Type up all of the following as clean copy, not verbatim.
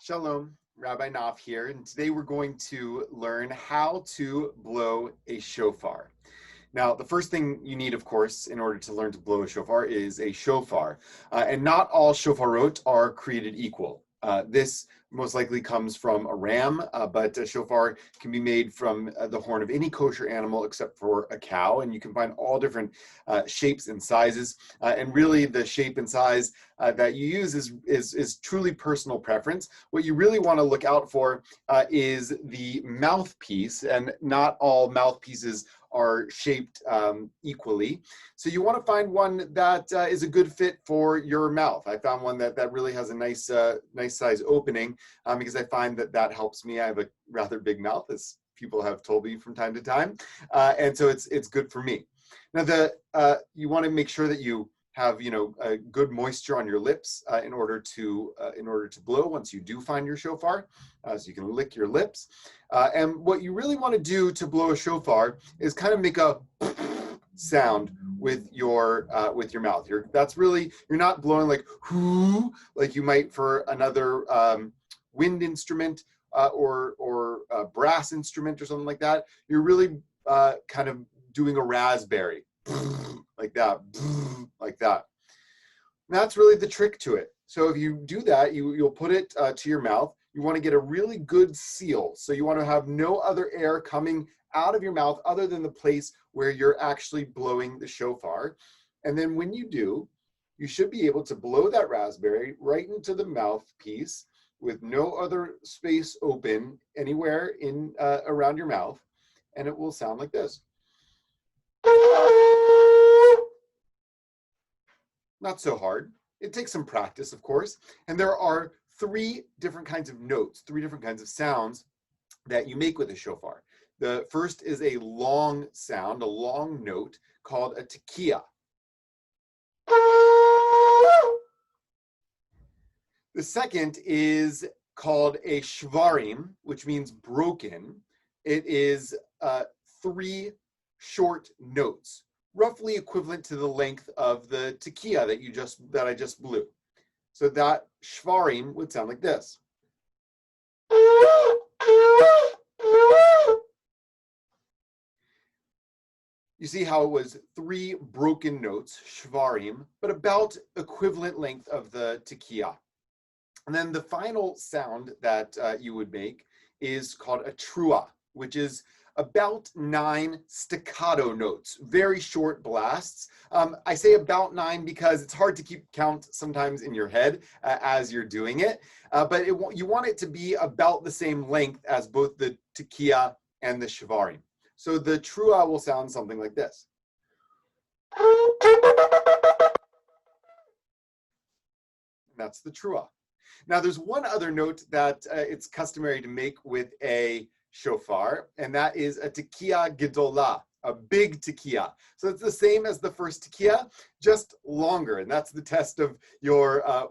Shalom, Rabbi Knopf here, and today we're going to learn how to blow a shofar. Now, the first thing you need, of course, in order to learn to blow a shofar is a shofar. And not all shofarot are created equal. This most likely comes from a ram, but a shofar can be made from the horn of any kosher animal except for a cow. And you can find all different shapes and sizes. And really, the shape and size that you use is truly personal preference. What you really want to look out for is the mouthpiece, and not all mouthpieces are shaped equally. So you want to find one that is a good fit for your mouth. I found one that really has a nice size opening because I find that helps me. I have a rather big mouth, as people have told me from time to time, and so it's good for me. Now you want to make sure that you have a good moisture on your lips in order to blow once you do find your shofar, so you can lick your lips. And what you really want to do to blow a shofar is kind of make a sound with your mouth. You're not blowing like whoo, like you might for another wind instrument or a brass instrument or something like that. You're really kind of doing a raspberry. Like that, like that. And that's really the trick to it. So if you do that, you'll put it to your mouth. You want to get a really good seal. So you want to have no other air coming out of your mouth other than the place where you're actually blowing the shofar. And then when you do, you should be able to blow that raspberry right into the mouthpiece with no other space open anywhere in around your mouth, and it will sound like this. Not so hard. It takes some practice, of course. And there are three different kinds of notes, three different kinds of sounds that you make with a shofar. The first is a long sound, a long note called a tekiah. The second is called a shvarim, which means broken. It is three short notes, roughly equivalent to the length of the tekiah that I just blew. So that shvarim would sound like this. You see how it was three broken notes, shvarim, but about equivalent length of the tekiah. And then the final sound that you would make is called a trua, which is about 9 staccato notes, very short blasts. I say about 9 because it's hard to keep count sometimes in your head as you're doing it, but you want it to be about the same length as both the tekiah and the shvarim. So the trua will sound something like this. That's the trua. Now there's one other note that it's customary to make with a shofar, and that is a tekiah gedolah, a big tekiah. So it's the same as the first tekiah, just longer, and that's the test of your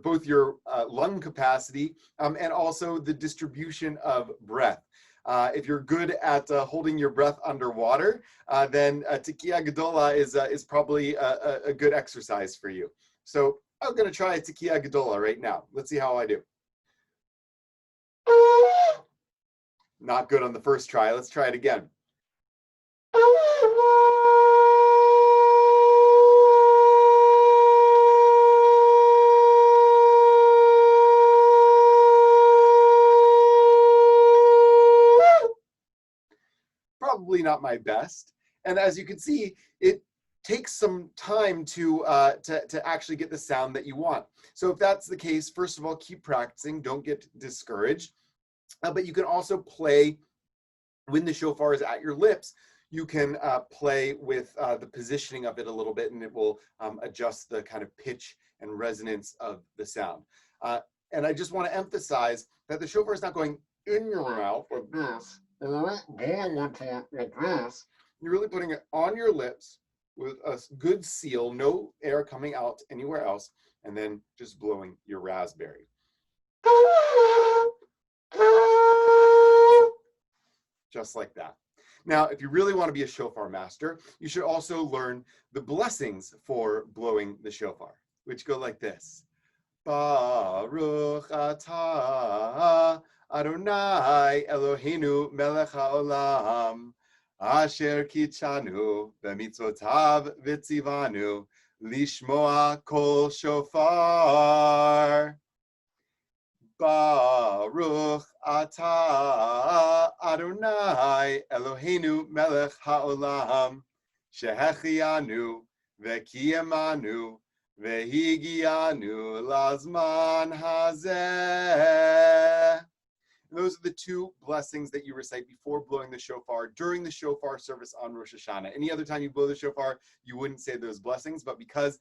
both your lung capacity and also the distribution of breath. If you're good at holding your breath underwater, then tekiah gedolah is probably a good exercise for you. So I'm going to try a tekiah gedolah right now. Let's see how I do. Not good on the first try. Let's try it again. Probably not my best. And as you can see, it takes some time to actually get the sound that you want. So if that's the case, first of all, keep practicing. Don't get discouraged. But you can also play when the shofar is at your lips. You can play with the positioning of it a little bit, and it will adjust the kind of pitch and resonance of the sound. And I just want to emphasize that the shofar is not going in your mouth like this, and you're not blowing into it like this. You're really putting it on your lips with a good seal, no air coming out anywhere else, and then just blowing your raspberry. Just like that. Now, if you really want to be a shofar master, you should also learn the blessings for blowing the shofar, which go like this. Baruch atah Adonai Eloheinu melech haolam asher kitshanu b'mitzvotav v'tzivanu lishmoa kol shofar. Baruch atah Adonai Eloheinu melech haolam shehechianu v'kiyamanu v'higianu lazman hazeh. Those are the two blessings that you recite before blowing the shofar during the shofar service on Rosh Hashanah. Any other time you blow the shofar, you wouldn't say those blessings, but because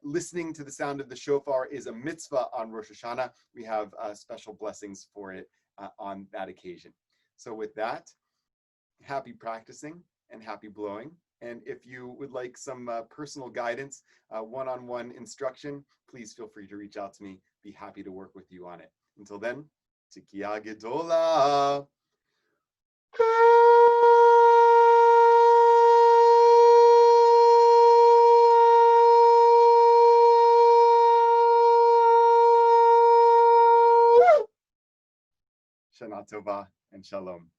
listening to the sound of the shofar is a mitzvah on Rosh Hashanah, we have special blessings for it on that occasion. So with that, happy practicing and happy blowing. And if you would like some personal guidance, one-on-one instruction, please feel free to reach out to me. Be happy to work with you on it. Until then, Tikiya Gedola. Shana Tova and Shalom.